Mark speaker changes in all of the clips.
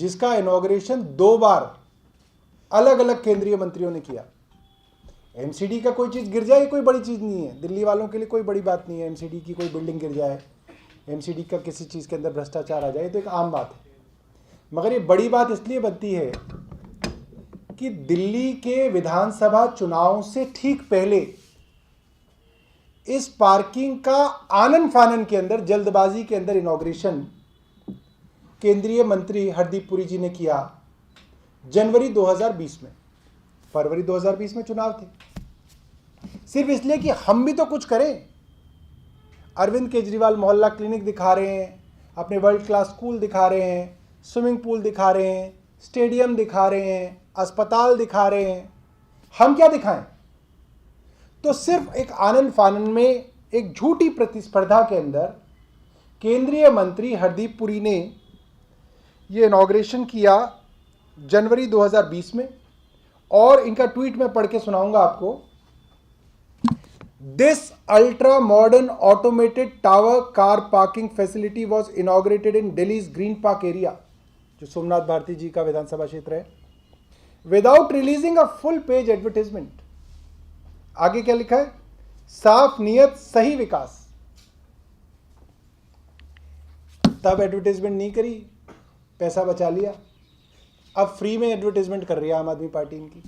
Speaker 1: जिसका इनॉग्रेशन 2 बार अलग अलग केंद्रीय मंत्रियों ने किया। एमसीडी का कोई चीज़ गिर जाए ये कोई बड़ी चीज़ नहीं है, दिल्ली वालों के लिए कोई बड़ी बात नहीं है। एमसीडी की कोई बिल्डिंग गिर जाए, एमसीडी का किसी चीज़ के अंदर भ्रष्टाचार आ जाए तो एक आम बात है। मगर ये बड़ी बात इसलिए बनती है कि दिल्ली के विधानसभा चुनाव से ठीक पहले इस पार्किंग का आनन फानन के अंदर, जल्दबाजी के अंदर इनॉग्रेशन केंद्रीय मंत्री हरदीप पुरी जी ने किया जनवरी 2020 में। फरवरी 2020 में चुनाव थे, सिर्फ इसलिए कि हम भी तो कुछ करें। अरविंद केजरीवाल मोहल्ला क्लिनिक दिखा रहे हैं, अपने वर्ल्ड क्लास स्कूल दिखा रहे हैं, स्विमिंग पूल दिखा रहे हैं, स्टेडियम दिखा रहे हैं, अस्पताल दिखा रहे हैं। हम क्या दिखाएं? तो सिर्फ एक आनंद फानन में, एक झूठी प्रतिस्पर्धा के अंदर केंद्रीय मंत्री हरदीप पुरी ने ये इनॉग्रेशन किया जनवरी 2020 में। और इनका ट्वीट मैं पढ़ के सुनाऊंगा आपको। This ultra modern automated tower car parking facility was inaugurated in Delhi's green park area, जो सोमनाथ भारती जी का विधानसभा क्षेत्र है, without releasing a full page advertisement. आगे क्या लिखा है? साफ नियत सही विकास। तब एडवर्टाइजमेंट नहीं करी, पैसा बचा लिया। अब फ्री में एडवर्टाइजमेंट कर रही है आम आदमी पार्टी इनकी।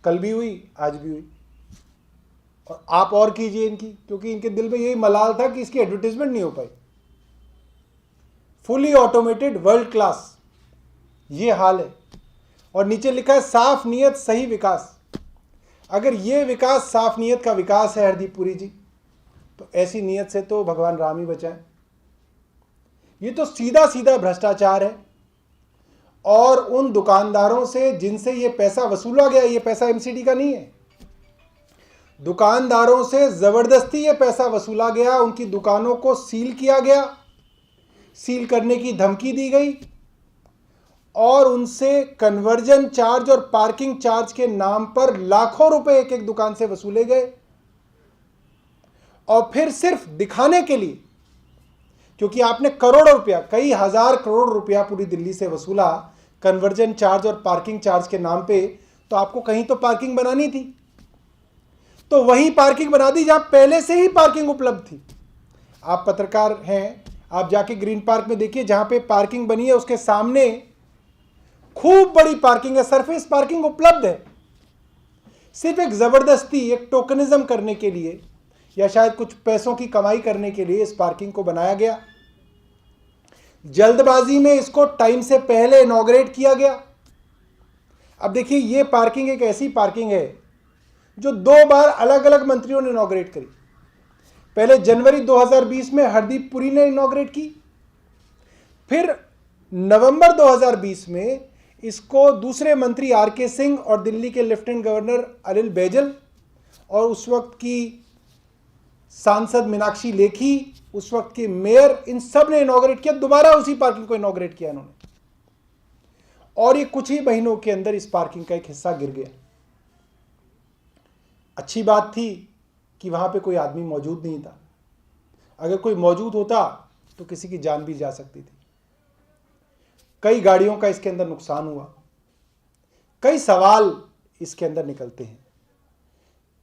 Speaker 1: कल भी हुई, आज भी हुई, और आप और कीजिए इनकी, क्योंकि इनके दिल में यही मलाल था कि इसकी एडवर्टाइजमेंट नहीं हो पाई। फुली ऑटोमेटेड वर्ल्ड क्लास, ये हाल है। और नीचे लिखा है साफ नियत सही विकास। अगर ये विकास साफ नियत का विकास है हरदीप पुरी जी, तो ऐसी नियत से तो भगवान राम ही बचाएं। ये तो सीधा सीधा भ्रष्टाचार है। और उन दुकानदारों से जिनसे ये पैसा वसूला गया, ये पैसा एमसीडी का नहीं है, दुकानदारों से जबरदस्ती ये पैसा वसूला गया। उनकी दुकानों को सील किया गया, सील करने की धमकी दी गई, और उनसे कन्वर्जन चार्ज और पार्किंग चार्ज के नाम पर लाखों रुपए एक एक दुकान से वसूले गए। और फिर सिर्फ दिखाने के लिए, क्योंकि आपने करोड़ों रुपया, कई हजार करोड़ रुपया पूरी दिल्ली से वसूला कन्वर्जन चार्ज और पार्किंग चार्ज के नाम पे, तो आपको कहीं तो पार्किंग बनानी थी, तो वही पार्किंग बना दी जहां पहले से ही पार्किंग उपलब्ध थी। आप पत्रकार हैं, आप जाके ग्रीन पार्क में देखिए, जहां पे पार्किंग बनी है उसके सामने खूब बड़ी पार्किंग है, सरफेस पार्किंग उपलब्ध है। सिर्फ एक जबरदस्ती, एक टोकनिज्म करने के लिए, या शायद कुछ पैसों की कमाई करने के लिए इस पार्किंग को बनाया गया। जल्दबाजी में इसको टाइम से पहले इनॉग्रेट किया गया। अब देखिए, ये पार्किंग एक ऐसी पार्किंग है जो 2 बार अलग अलग मंत्रियों ने इनॉग्रेट करी। पहले जनवरी 2020 में हरदीप पुरी ने इनॉग्रेट की, फिर नवंबर 2020 में इसको दूसरे मंत्री आरके सिंह और दिल्ली के लेफ्टिनेंट गवर्नर अनिल बैजल और उस वक्त की सांसद मीनाक्षी लेखी, उस वक्त के मेयर, इन सब ने इनॉग्रेट किया। दोबारा उसी पार्किंग को इनॉग्रेट किया इन्होंने, और ये कुछ ही महीनों के अंदर इस पार्किंग का एक हिस्सा गिर गया। अच्छी बात थी कि वहां पे कोई आदमी मौजूद नहीं था। अगर कोई मौजूद होता तो किसी की जान भी जा सकती थी। कई गाड़ियों का इसके अंदर नुकसान हुआ। कई सवाल इसके अंदर निकलते हैं।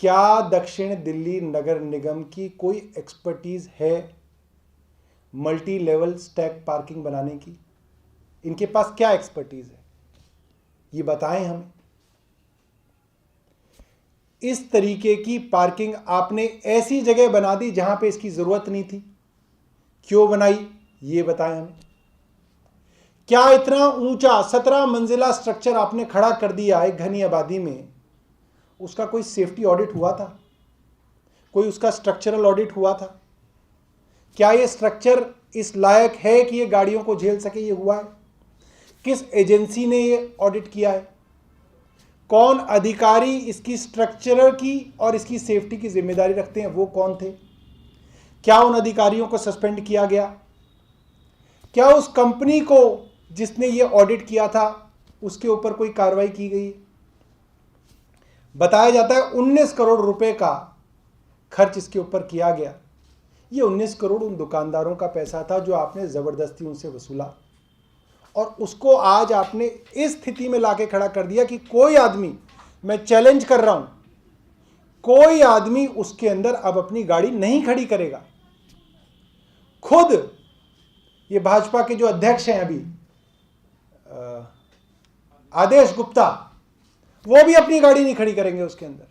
Speaker 1: क्या दक्षिण दिल्ली नगर निगम की कोई एक्सपर्टीज है मल्टी लेवल स्टैक पार्किंग बनाने की? इनके पास क्या एक्सपर्टीज है, ये बताएं हमें। इस तरीके की पार्किंग आपने ऐसी जगह बना दी जहां पे इसकी जरूरत नहीं थी। क्यों बनाई, ये बताएं हमें। क्या इतना ऊंचा 17 मंजिला स्ट्रक्चर आपने खड़ा कर दिया एक घनी आबादी में, उसका कोई सेफ्टी ऑडिट हुआ था? कोई उसका स्ट्रक्चरल ऑडिट हुआ था? क्या ये स्ट्रक्चर इस लायक है कि ये गाड़ियों को झेल सके? ये हुआ है? किस एजेंसी ने ये ऑडिट किया है? कौन अधिकारी इसकी स्ट्रक्चर की और इसकी सेफ्टी की जिम्मेदारी रखते हैं, वो कौन थे? क्या उन अधिकारियों को सस्पेंड किया गया? क्या उस कंपनी को जिसने ये ऑडिट किया था उसके ऊपर कोई कार्रवाई की गई? बताया जाता है 19 करोड़ रुपए का खर्च इसके ऊपर किया गया। ये 19 करोड़ उन दुकानदारों का पैसा था जो आपने जबरदस्ती उनसे वसूला, और उसको आज आपने इस स्थिति में लाके खड़ा कर दिया कि कोई आदमी, मैं चैलेंज कर रहा हूं, कोई आदमी उसके अंदर अब अपनी गाड़ी नहीं खड़ी करेगा। खुद ये भाजपा के जो अध्यक्ष हैं अभी, आदेश गुप्ता, वो भी अपनी गाड़ी नहीं खड़ी करेंगे उसके अंदर,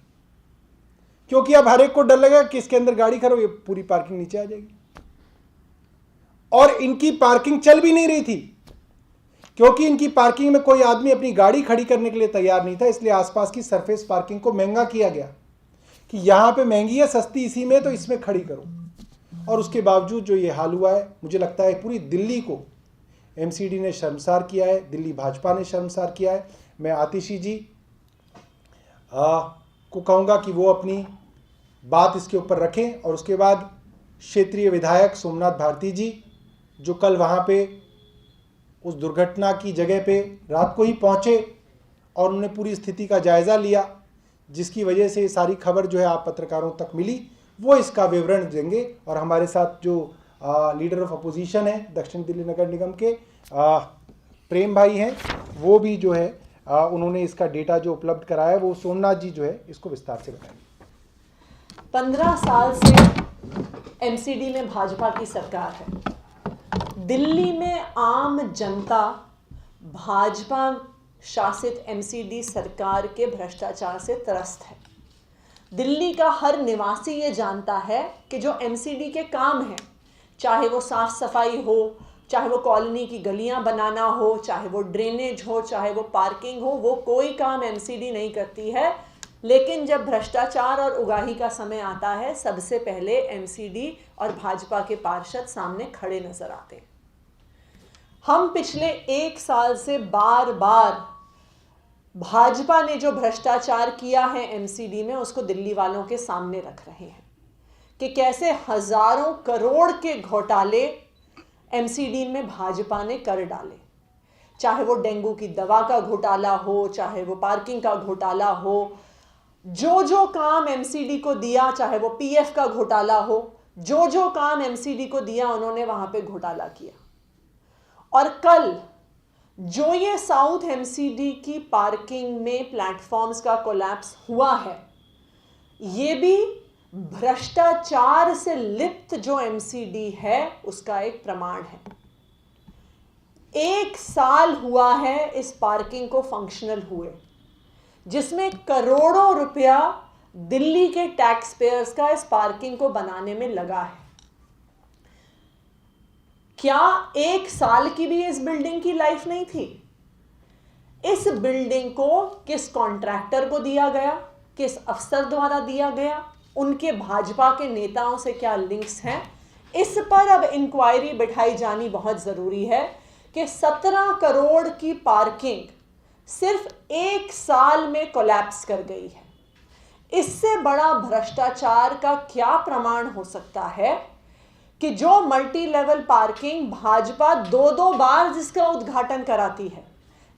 Speaker 1: क्योंकि अब हर एक को डर लगेगा कि इसके अंदर गाड़ी खड़ो, ये पूरी पार्किंग नीचे आ जाएगी। और इनकी पार्किंग चल भी नहीं रही थी, क्योंकि इनकी पार्किंग में कोई आदमी अपनी गाड़ी खड़ी करने के लिए तैयार नहीं था, इसलिए आसपास की सरफेस पार्किंग को महंगा किया गया कि यहां पे महंगी है, सस्ती इसी में, तो इसमें खड़ी करो। और उसके बावजूद जो ये हाल हुआ है, मुझे लगता है पूरी दिल्ली को एमसीडी ने शर्मसार किया है, दिल्ली भाजपा ने शर्मसार किया है। मैं आतिशी जी को कहूँगा कि वो अपनी बात इसके ऊपर रखें, और उसके बाद क्षेत्रीय विधायक सोमनाथ भारती जी, जो कल वहाँ पे उस दुर्घटना की जगह पे रात को ही पहुँचे और उन्होंने पूरी स्थिति का जायज़ा लिया, जिसकी वजह से सारी खबर जो है आप पत्रकारों तक मिली, वो इसका विवरण देंगे। और हमारे साथ जो लीडर ऑफ अपोजिशन है दक्षिण दिल्ली नगर निगम के प्रेम भाई हैं, वो भी जो है उन्होंने इसका डेटा जो उपलब्ध कराया है, वो सोमनाथ जी जो है इसको विस्तार से बताएंगे।
Speaker 2: 15 साल से एमसीडी में भाजपा की सरकार है। दिल्ली में आम जनता भाजपा शासित एमसीडी सरकार के भ्रष्टाचार से त्रस्त है। दिल्ली का हर निवासी ये जानता है कि जो एमसीडी के काम हैं, चाहे वो साफ सफाई हो, चाहे वो कॉलोनी की गलियां बनाना हो, चाहे वो ड्रेनेज हो, चाहे वो पार्किंग हो, वो कोई काम एमसीडी नहीं करती है। लेकिन जब भ्रष्टाचार और उगाही का समय आता है, सबसे पहले एमसीडी और भाजपा के पार्षद सामने खड़े नजर आते हैं। हम पिछले 1 साल से बार बार भाजपा ने जो भ्रष्टाचार किया है एमसीडी में, उसको दिल्ली वालों के सामने रख रहे हैं कि कैसे हजारों करोड़ के घोटाले एमसीडी में भाजपा ने कर डाले। चाहे वो डेंगू की दवा का घोटाला हो, चाहे वो पार्किंग का घोटाला हो, जो काम एमसीडी को दिया, चाहे वो पीएफ का घोटाला हो, जो काम एमसीडी को दिया उन्होंने वहां पे घोटाला किया। और कल जो ये साउथ एमसीडी की पार्किंग में प्लेटफॉर्म्स का कोलैप्स हुआ है, ये भी भ्रष्टाचार से लिप्त जो एमसीडी है उसका एक प्रमाण है। 1 साल हुआ है इस पार्किंग को फंक्शनल हुए, जिसमें करोड़ों रुपया दिल्ली के टैक्स पेयर्स का इस पार्किंग को बनाने में लगा है। क्या 1 साल की भी इस बिल्डिंग की लाइफ नहीं थी? इस बिल्डिंग को किस कॉन्ट्रैक्टर को दिया गया, किस अफसर द्वारा दिया गया, उनके भाजपा के नेताओं से क्या लिंक्स हैं, इस पर अब इंक्वायरी बिठाई जानी बहुत जरूरी है कि 17 करोड़ की पार्किंग सिर्फ 1 साल में कोलैप्स कर गई है। इससे बड़ा भ्रष्टाचार का क्या प्रमाण हो सकता है कि जो मल्टी लेवल पार्किंग भाजपा 2-2 बार जिसका उद्घाटन कराती है,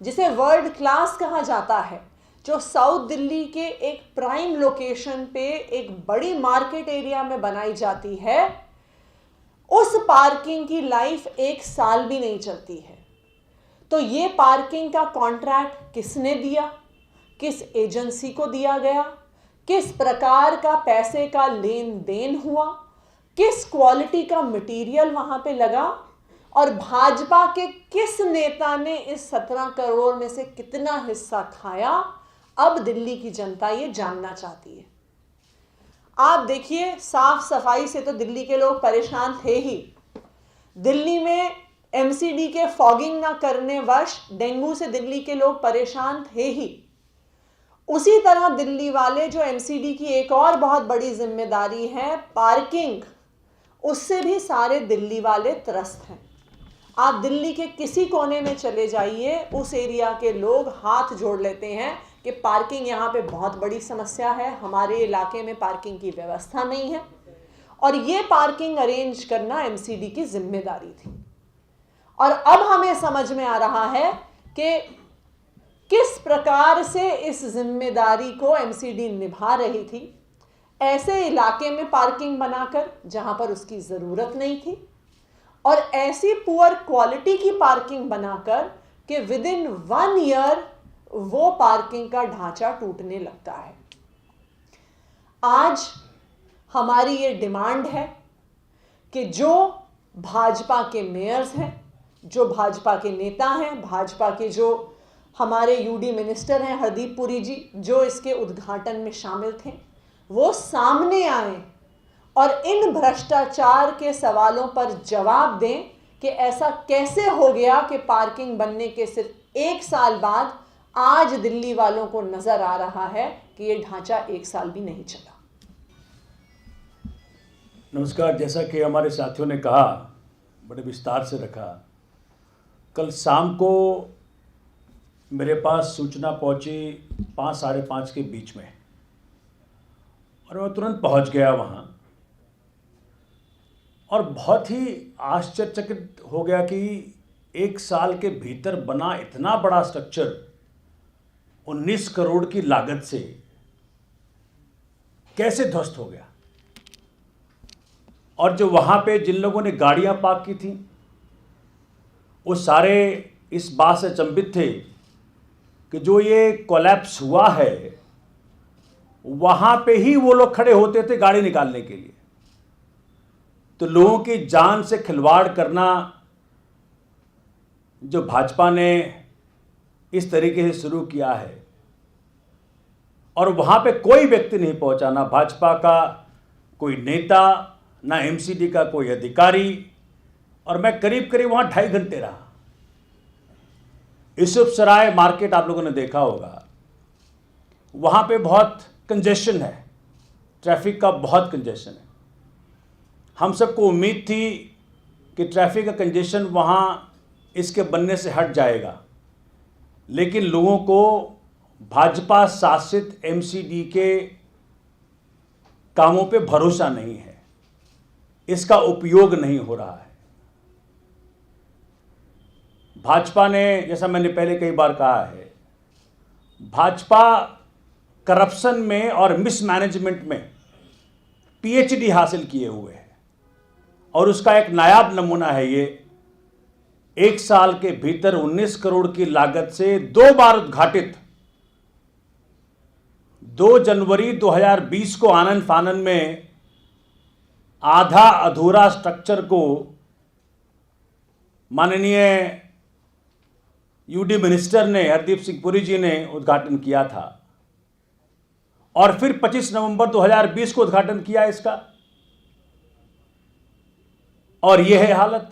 Speaker 2: जिसे वर्ल्ड क्लास कहा जाता है, जो साउथ दिल्ली के एक प्राइम लोकेशन पे एक बड़ी मार्केट एरिया में बनाई जाती है, उस पार्किंग की लाइफ 1 साल भी नहीं चलती है। तो ये पार्किंग का कॉन्ट्रैक्ट किसने दिया, किस एजेंसी को दिया गया, किस प्रकार का पैसे का लेन देन हुआ, किस क्वालिटी का मटेरियल वहां पे लगा, और भाजपा के किस नेता ने इस 17 करोड़ में से कितना हिस्सा खाया, अब दिल्ली की जनता ये जानना चाहती है। आप देखिए, साफ सफाई से तो दिल्ली के लोग परेशान थे ही। दिल्ली में एमसीडी के फॉगिंग ना करने वश डेंगू से दिल्ली के लोग परेशान थे ही। उसी तरह दिल्ली वाले जो एमसीडी की एक और बहुत बड़ी जिम्मेदारी है पार्किंग, उससे भी सारे दिल्ली वाले त्रस्त हैं। आप दिल्ली के किसी कोने में चले जाइए, उस एरिया के लोग हाथ जोड़ लेते हैं कि पार्किंग यहाँ पे बहुत बड़ी समस्या है, हमारे इलाके में पार्किंग की व्यवस्था नहीं है। और ये पार्किंग अरेंज करना एमसीडी की जिम्मेदारी थी। और अब हमें समझ में आ रहा है कि किस प्रकार से इस जिम्मेदारी को एमसीडी निभा रही थी, ऐसे इलाके में पार्किंग बनाकर जहां पर उसकी जरूरत नहीं थी, और ऐसी पुअर क्वालिटी की पार्किंग बनाकर कि विद इन 1 ईयर वो पार्किंग का ढांचा टूटने लगता है। आज हमारी ये डिमांड है कि जो भाजपा के मेयर्स हैं, जो भाजपा के नेता हैं, भाजपा के जो हमारे यूडी मिनिस्टर हैं हरदीप पुरी जी, जो इसके उद्घाटन में शामिल थे, वो सामने आए और इन भ्रष्टाचार के सवालों पर जवाब दें कि ऐसा कैसे हो गया कि पार्किंग बनने के सिर्फ 1 साल बाद आज दिल्ली वालों को नजर आ रहा है कि ये ढांचा 1 साल भी नहीं चला।
Speaker 3: नमस्कार। जैसा कि हमारे साथियों ने कहा, बड़े विस्तार से रखा, कल शाम को मेरे पास सूचना पहुंची 5 साढ़े 5 के बीच में, और मैं तुरंत पहुंच गया वहां और बहुत ही आश्चर्यचकित हो गया कि 1 साल के भीतर बना इतना बड़ा स्ट्रक्चर 19 करोड़ की लागत से कैसे ध्वस्त हो गया। और जो वहाँ पे जिन लोगों ने गाड़ियाँ पार्क की थी, वो सारे इस बात से अचंभित थे कि जो ये कोलैप्स हुआ है वहाँ पे ही वो लोग खड़े होते थे गाड़ी निकालने के लिए। तो लोगों की जान से खिलवाड़ करना जो भाजपा ने इस तरीके से शुरू किया है, और वहाँ पे कोई व्यक्ति नहीं पहुँचा, ना भाजपा का कोई नेता, ना एमसीडी का कोई अधिकारी, और मैं करीब करीब वहाँ 2.5 घंटे रहा। यूसुफसराय मार्केट आप लोगों ने देखा होगा, वहाँ पे बहुत कंजेशन है, ट्रैफिक का बहुत कंजेशन है। हम सबको उम्मीद थी कि ट्रैफिक का कंजेशन वहाँ इसके बनने से हट जाएगा, लेकिन लोगों को भाजपा शासित एमसीडी के कामों पे भरोसा नहीं है, इसका उपयोग नहीं हो रहा है। भाजपा ने, जैसा मैंने पहले कई बार कहा है, भाजपा करप्शन में और मिसमैनेजमेंट में पीएचडी हासिल किए हुए है, और उसका एक नायाब नमूना है ये 1 साल के भीतर 19 करोड़ की लागत से 2 बार उद्घाटित 2 जनवरी 2020 को आनन फानन में आधा अधूरा स्ट्रक्चर को माननीय यूडी मिनिस्टर ने, हरदीप सिंह पुरी जी ने उद्घाटन किया था, और फिर 25 नवंबर 2020 को उद्घाटन किया इसका, और यह है हालत।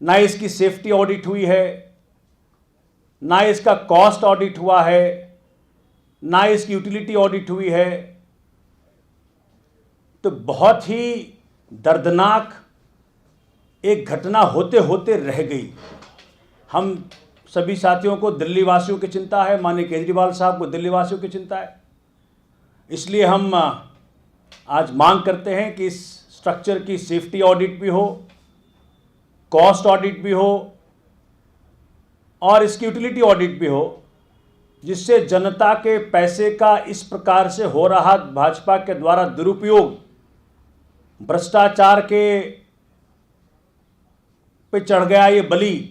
Speaker 3: ना इसकी सेफ्टी ऑडिट हुई है, ना इसका कॉस्ट ऑडिट हुआ है, ना इसकी यूटिलिटी ऑडिट हुई है। तो बहुत ही दर्दनाक एक घटना होते होते रह गई। हम सभी साथियों को दिल्ली वासियों की चिंता है, माननीय केजरीवाल साहब को दिल्ली वासियों की चिंता है, इसलिए हम आज मांग करते हैं कि इस स्ट्रक्चर की सेफ्टी ऑडिट भी हो, कॉस्ट ऑडिट भी हो, और इसकी यूटिलिटी ऑडिट भी हो, जिससे जनता के पैसे का इस प्रकार से हो रहा भाजपा के द्वारा दुरुपयोग, भ्रष्टाचार के पे चढ़ गया ये बलि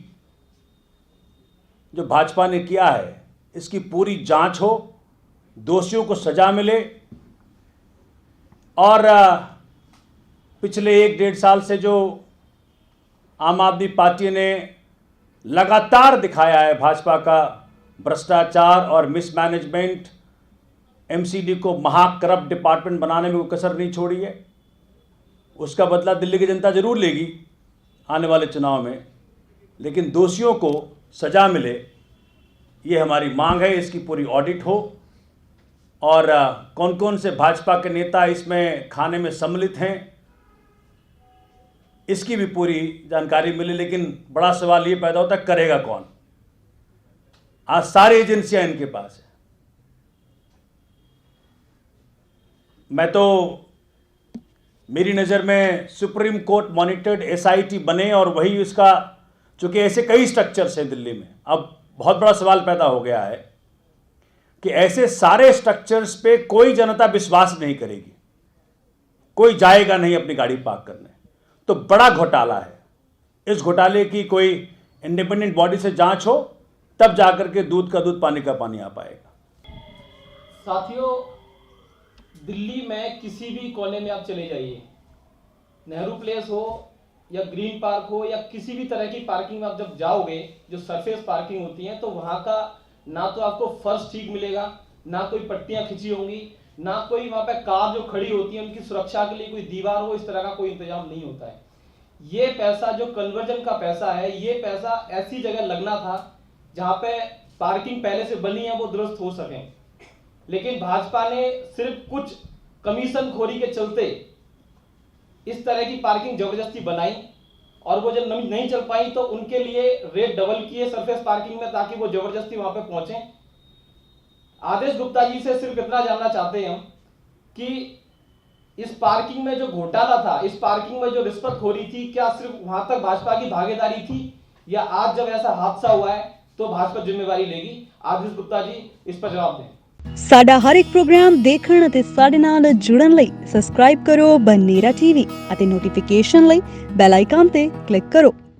Speaker 3: जो भाजपा ने किया है, इसकी पूरी जांच हो, दोषियों को सजा मिले। और पिछले 1-1.5 साल से जो आम आदमी पार्टी ने लगातार दिखाया है भाजपा का भ्रष्टाचार और मिसमैनेजमेंट, एमसीडी को महाकरप्ट डिपार्टमेंट बनाने में कोई कसर नहीं छोड़ी है, उसका बदला दिल्ली की जनता जरूर लेगी आने वाले चुनाव में, लेकिन दोषियों को सजा मिले, ये हमारी मांग है। इसकी पूरी ऑडिट हो, और कौन कौन से भाजपा के नेता इसमें खाने में सम्मिलित हैं, इसकी भी पूरी जानकारी मिले। लेकिन बड़ा सवाल ये पैदा होता है, करेगा कौन? आज सारी एजेंसियां इनके पास है। मैं तो, मेरी नज़र में सुप्रीम कोर्ट मॉनिटर्ड एसआईटी बने और वही उसका, चूंकि ऐसे कई स्ट्रक्चर्स हैं दिल्ली में, अब बहुत बड़ा सवाल पैदा हो गया है कि ऐसे सारे स्ट्रक्चर्स पे कोई जनता विश्वास नहीं करेगी, कोई जाएगा नहीं अपनी गाड़ी पार्क करने। तो तो बड़ा घोटाला है। इस घोटाले की कोई इंडिपेंडेंट बॉडी से जांच हो, तब जाकर के दूध का दूध पानी का पानी आ पाएगा।
Speaker 4: साथियों, दिल्ली में किसी भी कोने में आप चले जाइए, नेहरू प्लेस हो या ग्रीन पार्क हो या किसी भी तरह की पार्किंग में आप जब जाओगे, जो सरफेस पार्किंग होती है, तो वहां का ना तो आपको फर्श ठीक मिलेगा, ना कोई पट्टियां खिंची होंगी, ना कोई वहां पे कार जो खड़ी होती है उनकी सुरक्षा के लिए कोई दीवार हो, इस तरह का कोई इंतजाम नहीं होता है। ये पैसा जो कन्वर्जन का पैसा है, ये पैसा ऐसी जगह लगना था जहां पे पार्किंग पहले से बनी है वो दुरुस्त हो सके, लेकिन भाजपा ने सिर्फ कुछ कमीशन खोरी के चलते इस तरह की पार्किंग जबरदस्ती बनाई, और वो जब नहीं चल पाई तो उनके लिए रेट डबल किए सरफेस पार्किंग में, ताकि वो जबरदस्ती वहां पे पहुंचे। आदेश गुप्ता जी से सिर्फ इतना जानना चाहते हैं हम कि इस पार्किंग में जो घोटाला था, इस पार्किंग में जो रिश्वतखोरी थी, क्या सिर्फ वहां तक भाजपा की भागीदारी थी, या आज जब ऐसा हादसा हुआ है तो भाजपा जिम्मेवारी लेगी? आदेश गुप्ता जी इस पर जवाब दें।
Speaker 5: ਸਾਡਾ ਹਰ ਇੱਕ ਪ੍ਰੋਗਰਾਮ ਦੇਖਣ ਅਤੇ ਸਾਡੇ ਨਾਲ ਜੁੜਨ ਲਈ ਸਬਸਕ੍ਰਾਈਬ ਕਰੋ ਬਨੇਰਾ ਟੀਵੀ ਅਤੇ ਨੋਟੀਫਿਕੇਸ਼ਨ ਲਈ ਬੈਲ ਆਈਕਨ ਤੇ ਕਲਿੱਕ ਕਰੋ।